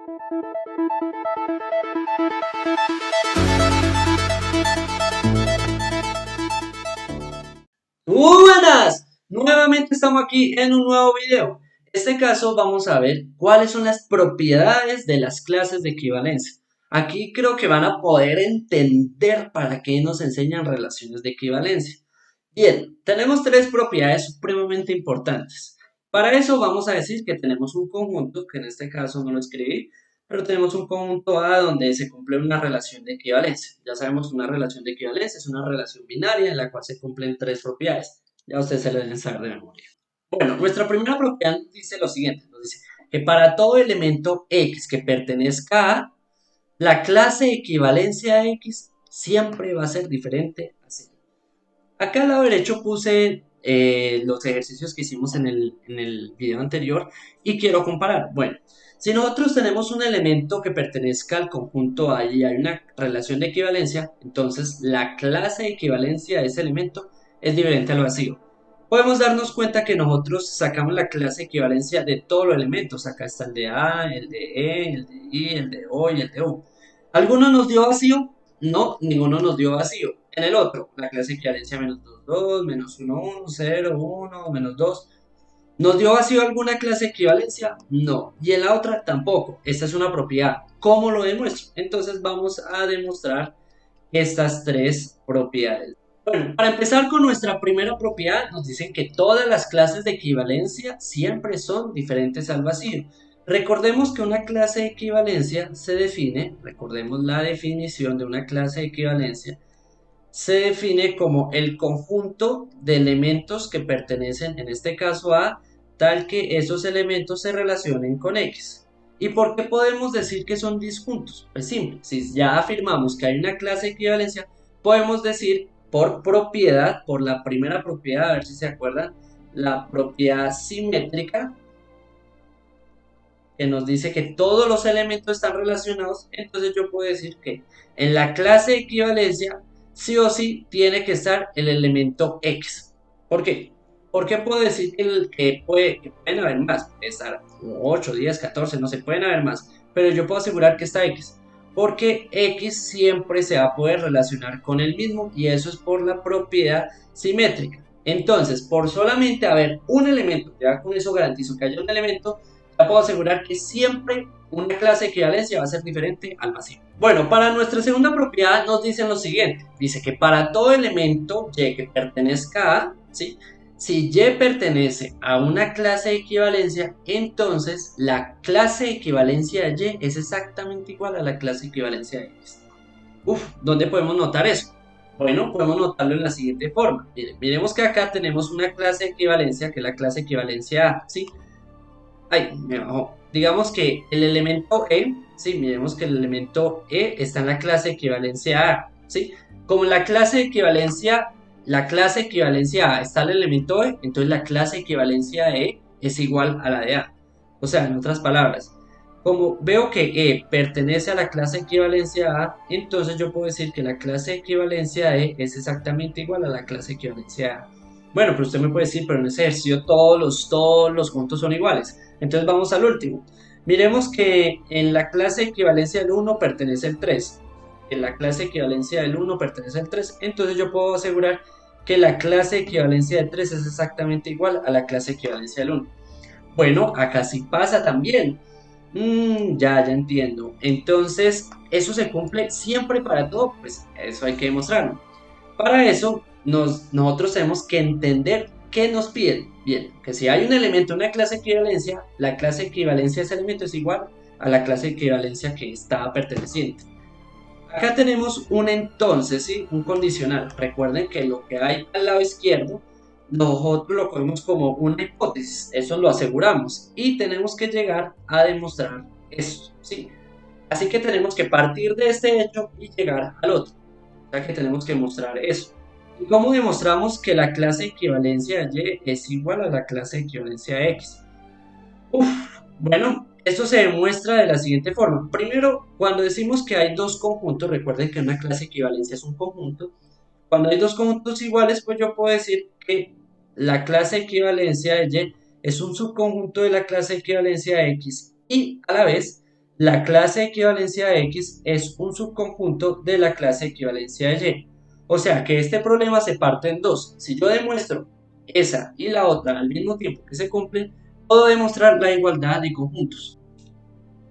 ¡Muy buenas! Nuevamente estamos aquí en un nuevo video. En este caso vamos a ver cuáles son las propiedades de las clases de equivalencia. Aquí creo que van a poder entender para qué nos enseñan relaciones de equivalencia. Bien, tenemos tres propiedades supremamente importantes. Para eso vamos a decir que tenemos un conjunto, que en este caso no lo escribí, pero tenemos un conjunto A donde se cumple una relación de equivalencia. Ya sabemos que una relación de equivalencia es una relación binaria en la cual se cumplen tres propiedades. Ya ustedes se lo deben saber de memoria. Bueno, nuestra primera propiedad nos dice lo siguiente, nos dice que para todo elemento X que pertenezca a, la clase equivalencia a X siempre va a ser diferente a C. Acá al lado derecho puse los ejercicios que hicimos en el video anterior y quiero comparar. Bueno, si nosotros tenemos un elemento que pertenezca al conjunto A y hay una relación de equivalencia, entonces la clase de equivalencia de ese elemento es diferente al vacío. Podemos darnos cuenta que nosotros sacamos la clase de equivalencia de todos los elementos. Acá está el de A, el de E, el de I, el de O y el de U. ¿Alguno nos dio vacío? No, ninguno nos dio vacío. En el otro, la clase de equivalencia menos 2 2 menos 1 1 0 1 menos 2. ¿Nos dio vacío alguna clase de equivalencia? No. Y en la otra tampoco. Esta es una propiedad. ¿Cómo lo demuestro? Entonces vamos a demostrar estas tres propiedades. Bueno, para empezar con nuestra primera propiedad, nos dicen que todas las clases de equivalencia siempre son diferentes al vacío. Recordemos que una clase de equivalencia se define, recordemos la definición de una clase de equivalencia, se define como el conjunto de elementos que pertenecen, en este caso a, tal que esos elementos se relacionen con X. ¿Y por qué podemos decir que son disjuntos? Pues simple, si ya afirmamos que hay una clase de equivalencia, podemos decir por propiedad, por la primera propiedad, a ver si se acuerdan, la propiedad simétrica, que nos dice que todos los elementos están relacionados, entonces yo puedo decir que en la clase de equivalencia sí o sí tiene que estar el elemento X. ¿Por qué? Porque puedo decir que pueden haber más, puede estar 8, 10, 14, no se pueden haber más, pero yo puedo asegurar que está X, porque X siempre se va a poder relacionar con el mismo y eso es por la propiedad simétrica. Entonces, por solamente haber un elemento, ya con eso garantizo que haya un elemento, ya puedo asegurar que siempre una clase de equivalencia va a ser diferente al vacío. Bueno, para nuestra segunda propiedad nos dicen lo siguiente. Dice que para todo elemento Y que pertenezca a, ¿sí? Si Y pertenece a una clase de equivalencia, entonces la clase de equivalencia de Y es exactamente igual a la clase de equivalencia de X. ¿Dónde podemos notar eso? Bueno, podemos notarlo en la siguiente forma. Miren, miremos que acá tenemos una clase de equivalencia, que es la clase de equivalencia A, ¿sí? Ay, me bajó. Digamos que el elemento E, sí, miremos que el elemento E está en la clase de equivalencia A, ¿sí? Como en la clase de equivalencia A está el elemento E, entonces la clase de equivalencia de E es igual a la de A. O sea, en otras palabras, como veo que E pertenece a la clase de equivalencia A, entonces yo puedo decir que la clase de equivalencia E es exactamente igual a la clase de equivalencia A. Bueno, pero usted me puede decir, pero en ese ejercicio todos los conjuntos son iguales. Entonces vamos al último. Miremos que en la clase de equivalencia del 1 pertenece el 3. En la clase de equivalencia del 1 pertenece el 3. Entonces yo puedo asegurar que la clase de equivalencia del 3 es exactamente igual a la clase de equivalencia del 1. Bueno, acá sí pasa también. Ya entiendo. Entonces, eso se cumple siempre para todo. Pues eso hay que demostrarlo. Para eso, nosotros tenemos que entender qué nos piden. Bien, que si hay un elemento en una clase de equivalencia, la clase de equivalencia de ese elemento es igual a la clase de equivalencia que está perteneciente. Acá tenemos un entonces, ¿sí? Un condicional. Recuerden que lo que hay al lado izquierdo, nosotros lo cogemos como una hipótesis. Eso lo aseguramos. Y tenemos que llegar a demostrar esto, ¿sí? Así que tenemos que partir de este hecho y llegar al otro. O sea que tenemos que mostrar eso. ¿Y cómo demostramos que la clase de equivalencia de Y es igual a la clase de equivalencia de X? Bueno, esto se demuestra de la siguiente forma. Primero, cuando decimos que hay dos conjuntos, recuerden que una clase de equivalencia es un conjunto. Cuando hay dos conjuntos iguales, pues yo puedo decir que la clase de equivalencia de Y es un subconjunto de la clase de equivalencia de X y a la vez la clase de equivalencia de X es un subconjunto de la clase de equivalencia de Y. O sea que este problema se parte en dos. Si yo demuestro esa y la otra al mismo tiempo que se cumplen, puedo demostrar la igualdad de conjuntos.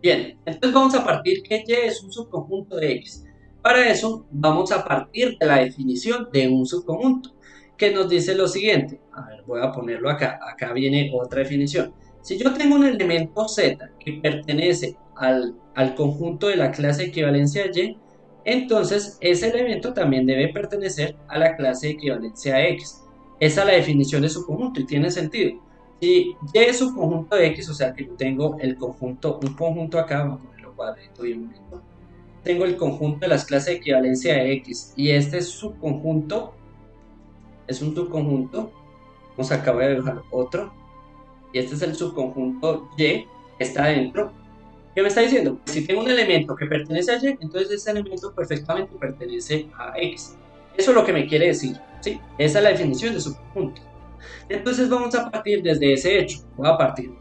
Bien, entonces vamos a partir que Y es un subconjunto de X. Para eso vamos a partir de la definición de un subconjunto, que nos dice lo siguiente. A ver, voy a ponerlo acá. Acá viene otra definición. Si yo tengo un elemento Z que pertenece al conjunto de la clase de equivalencia Y, entonces ese elemento también debe pertenecer a la clase de equivalencia X. Esa es la definición de subconjunto y tiene sentido. Si Y es un conjunto de X, o sea que yo tengo el conjunto, un conjunto acá, vamos a ponerlo cuadradito bien bonito. Tengo el conjunto de las clases de equivalencia de X y este es subconjunto, es un subconjunto. Vamos acá, voy a dibujar otro. Y este es el subconjunto Y que está dentro. ¿Qué me está diciendo? Si tengo un elemento que pertenece a Y, entonces ese elemento perfectamente pertenece a X. Eso es lo que me quiere decir, ¿sí? Esa es la definición de subconjunto. Entonces vamos a partir desde ese hecho. Voy a partir.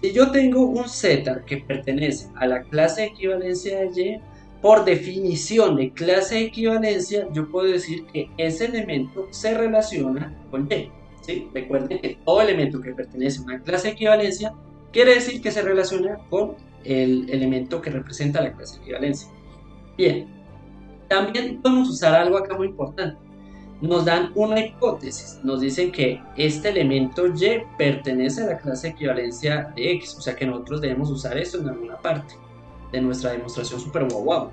Si yo tengo un Z que pertenece a la clase de equivalencia de Y, por definición de clase de equivalencia, yo puedo decir que ese elemento se relaciona con Y. ¿Sí? Recuerden que todo elemento que pertenece a una clase de equivalencia quiere decir que se relaciona con el elemento que representa la clase de equivalencia. Bien, también podemos usar algo acá muy importante. Nos dan una hipótesis, nos dicen que este elemento Y pertenece a la clase de equivalencia de X, o sea que nosotros debemos usar esto en alguna parte de nuestra demostración super wow.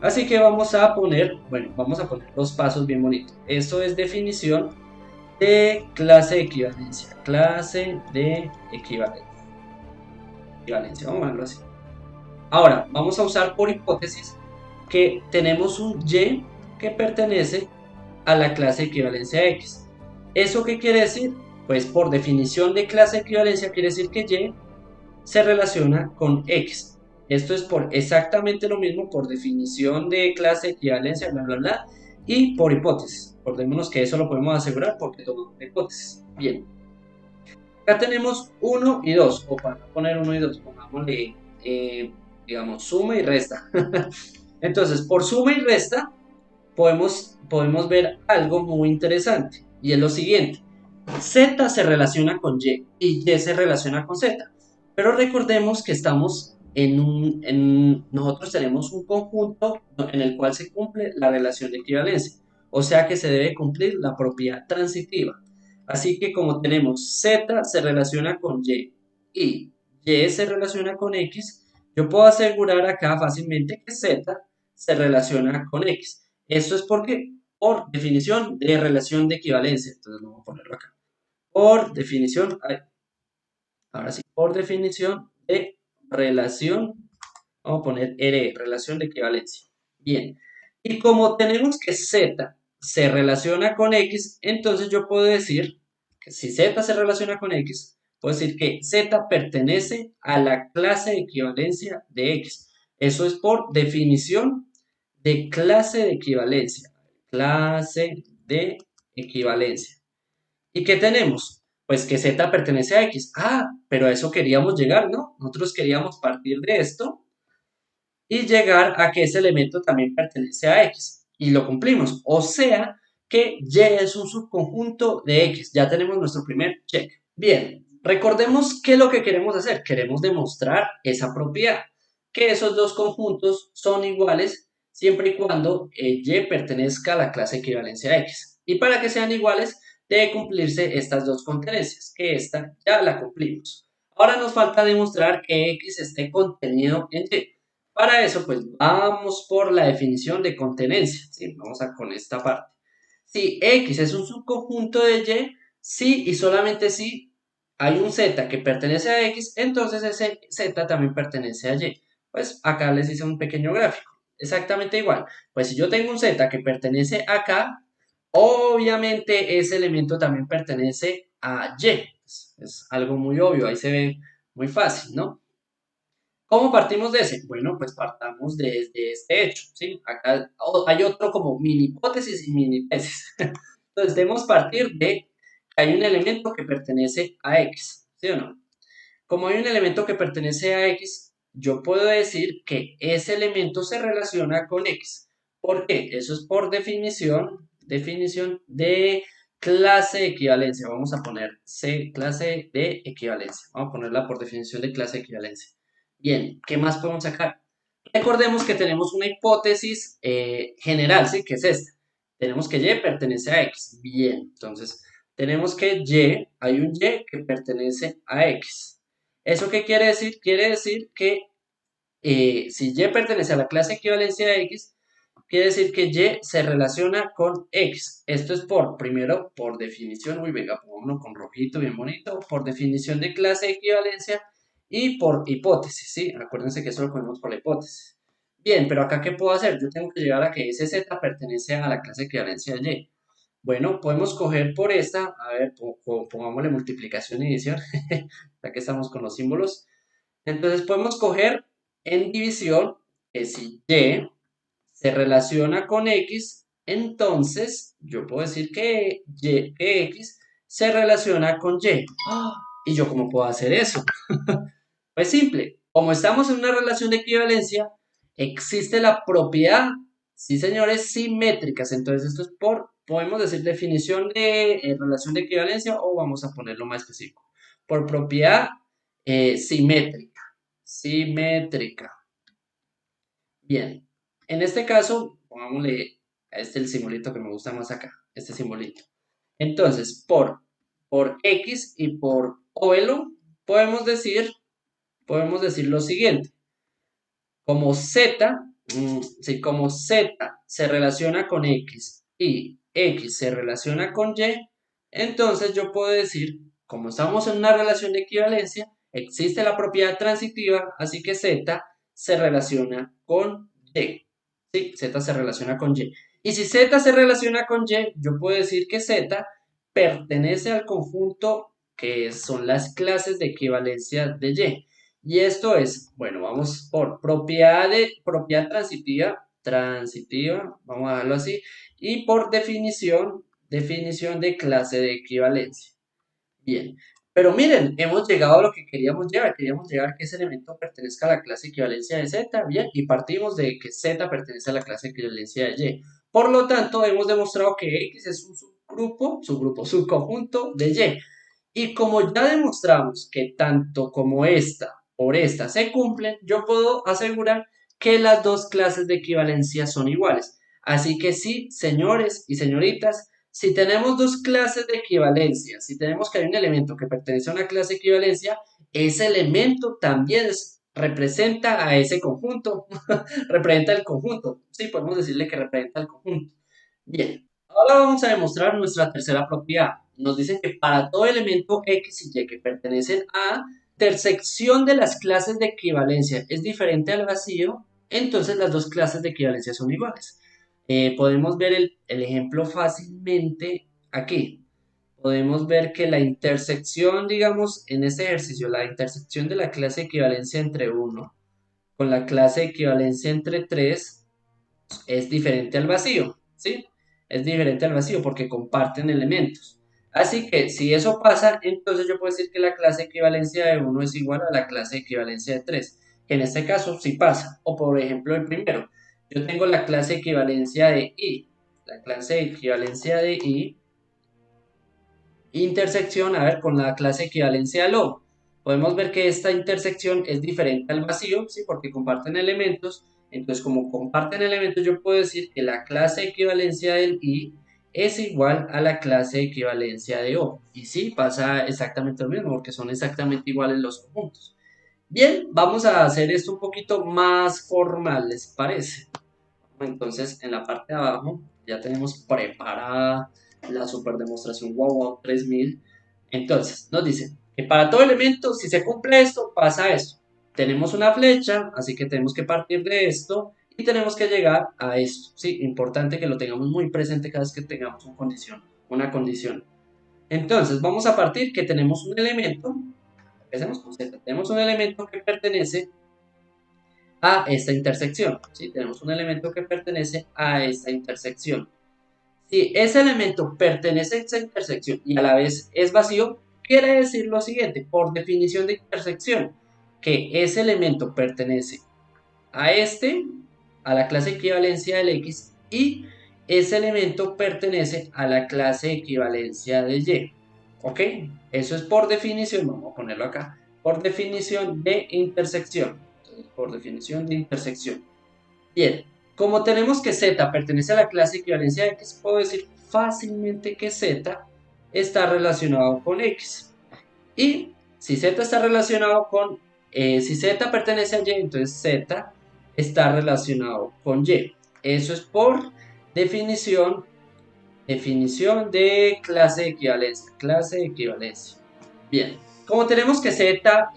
Así que vamos a poner, bueno, vamos a poner los pasos bien bonitos. Esto es definición de clase de equivalencia, clase de equivalencia, vamos a verlo así. Ahora, vamos a usar por hipótesis que tenemos un Y que pertenece a la clase de equivalencia X. ¿Eso qué quiere decir? Pues por definición de clase de equivalencia quiere decir que Y se relaciona con X. Esto es por exactamente lo mismo por definición de clase de equivalencia, bla, bla, bla, y por hipótesis. Acordémonos que eso lo podemos asegurar porque tomamos hipótesis. Bien. Acá tenemos 1 y 2, o para poner 1 y 2, pongámosle, digamos, suma y resta. Entonces, por suma y resta, podemos ver algo muy interesante, y es lo siguiente. Z se relaciona con y Y se relaciona con Z. Pero recordemos que estamos nosotros tenemos un conjunto en el cual se cumple la relación de equivalencia. O sea que se debe cumplir la propiedad transitiva. Así que como tenemos Z se relaciona con y Y se relaciona con X, yo puedo asegurar acá fácilmente que Z se relaciona con X. Esto es porque, por definición de relación de equivalencia. Entonces vamos a ponerlo acá. Por definición, ahora sí, por definición de relación, vamos a poner relación de equivalencia. Bien, y como tenemos que Z se relaciona con X, entonces yo puedo decir que si Z se relaciona con X, puedo decir que Z pertenece a la clase de equivalencia de X. Eso es por definición de clase de equivalencia. Clase de equivalencia. ¿Y qué tenemos? Pues que Z pertenece a X. Ah, pero a eso queríamos llegar, ¿no? Nosotros queríamos partir de esto y llegar a que ese elemento también pertenece a X. Y lo cumplimos. O sea que Y es un subconjunto de X. Ya tenemos nuestro primer check. Bien, recordemos qué es lo que queremos hacer. Queremos demostrar esa propiedad. Que esos dos conjuntos son iguales siempre y cuando Y pertenezca a la clase equivalencia X. Y para que sean iguales, debe cumplirse estas dos contenencias, que esta ya la cumplimos. Ahora nos falta demostrar que X esté contenido en Y. Para eso, pues vamos por la definición de contenencia. ¿Sí? Vamos a con esta parte. Si X es un subconjunto de Y, si y solamente si hay un Z que pertenece a X, entonces ese Z también pertenece a Y. Pues acá les hice un pequeño gráfico. Exactamente igual. Pues si yo tengo un Z que pertenece acá, obviamente ese elemento también pertenece a Y. Es algo muy obvio, ahí se ve muy fácil, ¿no? ¿Cómo partimos de ese? Bueno, pues partamos desde este hecho, ¿sí? Acá hay otro como mini hipótesis y mini tesis. Entonces, debemos partir de que hay un elemento que pertenece a X, ¿sí o no? Como hay un elemento que pertenece a X, yo puedo decir que ese elemento se relaciona con X. ¿Por qué? Eso es por definición de clase de equivalencia. Vamos a poner C, clase de equivalencia. Vamos a ponerla por definición de clase de equivalencia. Bien, ¿qué más podemos sacar? Recordemos que tenemos una hipótesis general, ¿sí? Que es esta. Tenemos que Y pertenece a X. Bien, entonces tenemos que hay un Y que pertenece a X. ¿Eso qué quiere decir? Quiere decir que si Y pertenece a la clase de equivalencia de X, quiere decir que Y se relaciona con X. Esto es primero, por definición, uy, venga, pongámonos con rojito, bien bonito, por definición de clase de equivalencia y por hipótesis, ¿sí? Acuérdense que eso lo ponemos por la hipótesis. Bien, pero acá, ¿qué puedo hacer? Yo tengo que llegar a que ese Z pertenece a la clase de equivalencia de Y. Bueno, podemos coger por esta, a ver, pongámosle multiplicación y división, ya que estamos con los símbolos. Entonces podemos coger en división que si Y se relaciona con X, entonces yo puedo decir que X se relaciona con Y. ¡Ah! ¿Y yo cómo puedo hacer eso? Pues simple, como estamos en una relación de equivalencia, existe la propiedad, sí señores, simétricas. Entonces esto es podemos decir definición de relación de equivalencia o vamos a ponerlo más específico, por propiedad simétrica. Simétrica. Bien, en este caso, pongámosle a este el simbolito que me gusta más acá, este simbolito. Entonces, por X y por ovelo, podemos decir, podemos decir lo siguiente. Como Z, si como Z se relaciona con X y X se relaciona con Y, entonces yo puedo decir, como estamos en una relación de equivalencia, existe la propiedad transitiva, así que Z se relaciona con Y. ¿Sí? Z se relaciona con Y. Y si Z se relaciona con Y, yo puedo decir que Z pertenece al conjunto que son las clases de equivalencia de Y. Y esto es, bueno, vamos por propiedad transitiva, vamos a dejarlo así, y por definición de clase de equivalencia. Bien, pero miren, hemos llegado a lo que queríamos llegar a que ese elemento pertenezca a la clase de equivalencia de Z, bien, y partimos de que Z pertenece a la clase de equivalencia de Y. Por lo tanto, hemos demostrado que X es un subconjunto de Y. Y como ya demostramos que tanto como esta por esta se cumplen, yo puedo asegurar que las dos clases de equivalencia son iguales. Así que sí, señores y señoritas, si tenemos dos clases de equivalencia, si tenemos que hay un elemento que pertenece a una clase de equivalencia, ese elemento también representa a ese conjunto, representa el conjunto. Sí, podemos decirle que representa el conjunto. Bien, ahora vamos a demostrar nuestra tercera propiedad. Nos dice que para todo elemento X y Y que pertenecen a intersección de las clases de equivalencia es diferente al vacío, entonces las dos clases de equivalencia son iguales. Podemos ver el ejemplo fácilmente aquí. Podemos ver que la intersección, digamos, en este ejercicio, la intersección de la clase de equivalencia entre 1 con la clase de equivalencia entre 3 es diferente al vacío, ¿sí? Es diferente al vacío porque comparten elementos. Así que si eso pasa, entonces yo puedo decir que la clase de equivalencia de 1 es igual a la clase de equivalencia de 3, que en este caso sí pasa. O por ejemplo el primero, yo tengo la clase de equivalencia de I, la clase de equivalencia de I, intersección, a ver, con la clase de equivalencia de LO. Podemos ver que esta intersección es diferente al vacío, ¿sí? Porque comparten elementos. Entonces, como comparten elementos, yo puedo decir que la clase de equivalencia del I es igual a la clase de equivalencia de O. Y sí, pasa exactamente lo mismo, porque son exactamente iguales los conjuntos. Bien, vamos a hacer esto un poquito más formal, ¿les parece? Entonces, en la parte de abajo ya tenemos preparada la super demostración wow 3000. Entonces, nos dice que para todo elemento, si se cumple esto, pasa esto. Tenemos una flecha, así que tenemos que partir de esto y tenemos que llegar a esto. Sí, importante que lo tengamos muy presente cada vez que tengamos una condición. Entonces, vamos a partir que tenemos un elemento, empecemos con Z, tenemos un elemento que pertenece a esta intersección. ¿Sí? Tenemos un elemento que pertenece a esta intersección. Si ese elemento pertenece a esta intersección y a la vez es vacío, quiere decir lo siguiente, por definición de intersección, que ese elemento pertenece a a la clase equivalencia del X, y ese elemento pertenece a la clase equivalencia de Y. ¿Ok? Eso es por definición, vamos a ponerlo acá, por definición de intersección. Entonces, por definición de intersección. Bien, como tenemos que Z pertenece a la clase equivalencia de X, puedo decir fácilmente que Z está relacionado con X. Y si Z está relacionado con, si Z pertenece a Y, entonces Z está relacionado con Y. Eso es por definición, definición de clase de equivalencia. Clase de equivalencia. Bien, como tenemos que Z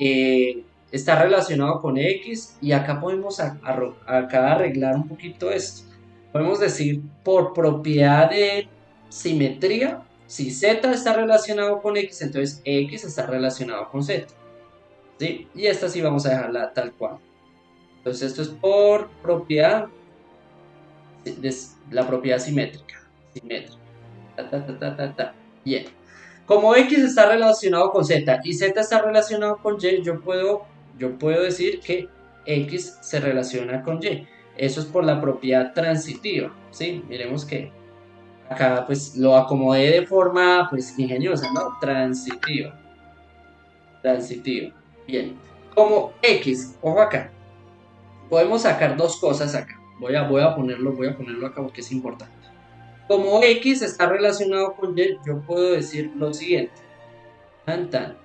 está relacionado con X, y acá podemos acá arreglar un poquito esto. Podemos decir por propiedad de simetría, si Z está relacionado con X, entonces X está relacionado con Z. ¿Sí? Y esta sí vamos a dejarla tal cual. Entonces esto es por propiedad, la propiedad simétrica. Simétrica. Bien. Como X está relacionado con Z y Z está relacionado con Y, yo puedo decir que X se relaciona con Y. Eso es por la propiedad transitiva, ¿sí? Miremos que acá pues lo acomodé de forma pues ingeniosa, ¿no? Transitiva. Transitiva. Bien. Como X, ojo acá, podemos sacar dos cosas acá. Voy a ponerlo acá porque es importante. Como X está relacionado con Y, yo puedo decir lo siguiente. Tan, tan.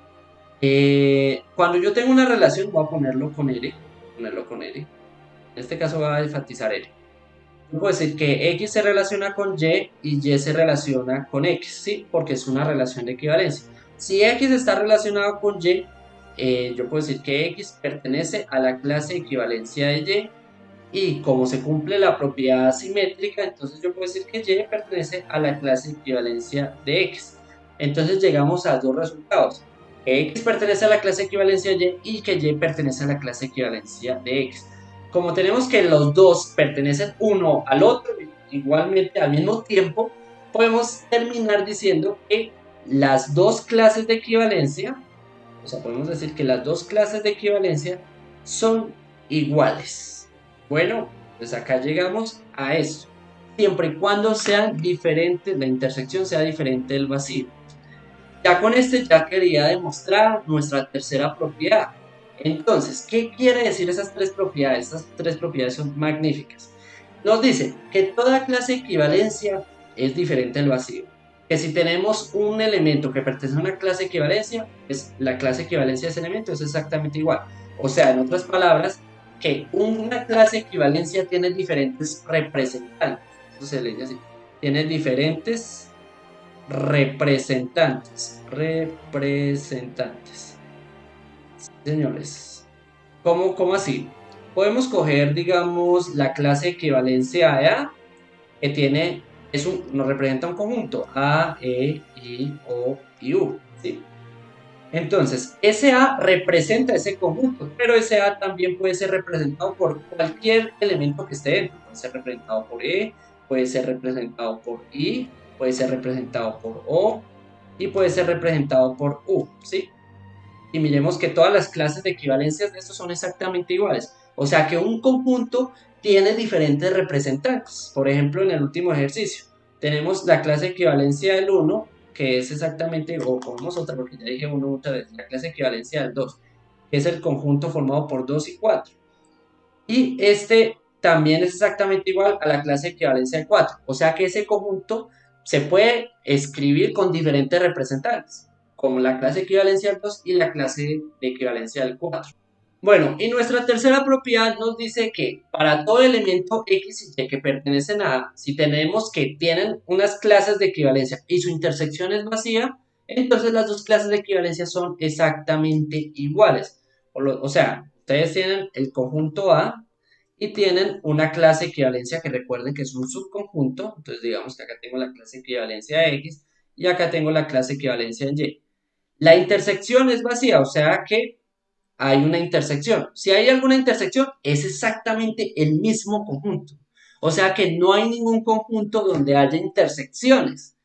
Cuando yo tengo una relación, voy a ponerlo con L. En este caso voy a enfatizar L. Yo puedo decir que X se relaciona con y Y se relaciona con X, ¿sí? Porque es una relación de equivalencia. Si X está relacionado con Y, yo puedo decir que X pertenece a la clase de equivalencia de Y como se cumple la propiedad simétrica, entonces yo puedo decir que Y pertenece a la clase de equivalencia de X. Entonces llegamos a dos resultados. Que X pertenece a la clase de equivalencia de Y que Y pertenece a la clase de equivalencia de X. Como tenemos que los dos pertenecen uno al otro, igualmente al mismo tiempo, podemos terminar diciendo que las dos clases de equivalencia, o sea, podemos decir que las dos clases de equivalencia son iguales. Bueno, pues acá llegamos a eso. Siempre y cuando sean diferentes, la intersección sea diferente del vacío. Ya con este ya quería demostrar nuestra tercera propiedad. Entonces, ¿qué quiere decir esas tres propiedades? Estas tres propiedades son magníficas. Nos dice que toda clase de equivalencia es diferente del vacío. Que si tenemos un elemento que pertenece a una clase de equivalencia, pues la clase de equivalencia de ese elemento es exactamente igual. O sea, en otras palabras, que una clase de equivalencia tiene diferentes representantes. Eso se le dice así. Tiene diferentes representantes. Representantes. Señores, ¿cómo así? Podemos coger, digamos, la clase de equivalencia A, que nos representa un conjunto A, E, I, O y U, ¿sí? Entonces, ese A representa ese conjunto, pero ese A también puede ser representado por cualquier elemento que esté dentro. Puede ser representado por E, puede ser representado por I, puede ser representado por O y puede ser representado por U, ¿sí? Y miremos que todas las clases de equivalencias de estos son exactamente iguales. O sea que un conjunto tiene diferentes representantes. Por ejemplo, en el último ejercicio, tenemos la clase de equivalencia del 1, que es exactamente, o cogemos otra, porque ya dije 1 muchas veces, la clase de equivalencia del 2, que es el conjunto formado por 2 y 4. Y este también es exactamente igual a la clase de equivalencia del 4. O sea que ese conjunto se puede escribir con diferentes representantes, como la clase de equivalencia del 2 y la clase de equivalencia del 4. Bueno, y nuestra tercera propiedad nos dice que para todo elemento X y Y que pertenecen a A, si tenemos que tienen unas clases de equivalencia y su intersección es vacía, entonces las dos clases de equivalencia son exactamente iguales. O sea, ustedes tienen el conjunto A y tienen una clase de equivalencia que recuerden que es un subconjunto. Entonces digamos que acá tengo la clase de equivalencia de X y acá tengo la clase de equivalencia de Y. La intersección es vacía, o sea que hay una intersección. Si hay alguna intersección, es exactamente el mismo conjunto. O sea que no hay ningún conjunto donde haya intersecciones.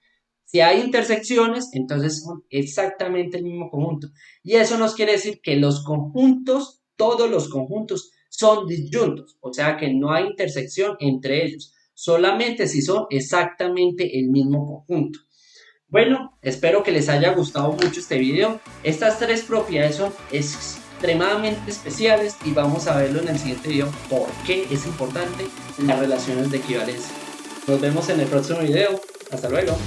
Si hay intersecciones, entonces son exactamente el mismo conjunto. Y eso nos quiere decir que los conjuntos todos los conjuntos son disyuntos, o sea que no hay intersección entre ellos, solamente si son exactamente el mismo conjunto. Bueno, espero que les haya gustado mucho este video. Estas tres propiedades son extremadamente especiales y vamos a verlo en el siguiente video por qué es importante las relaciones de equivalencia. Nos vemos en el próximo video. Hasta luego.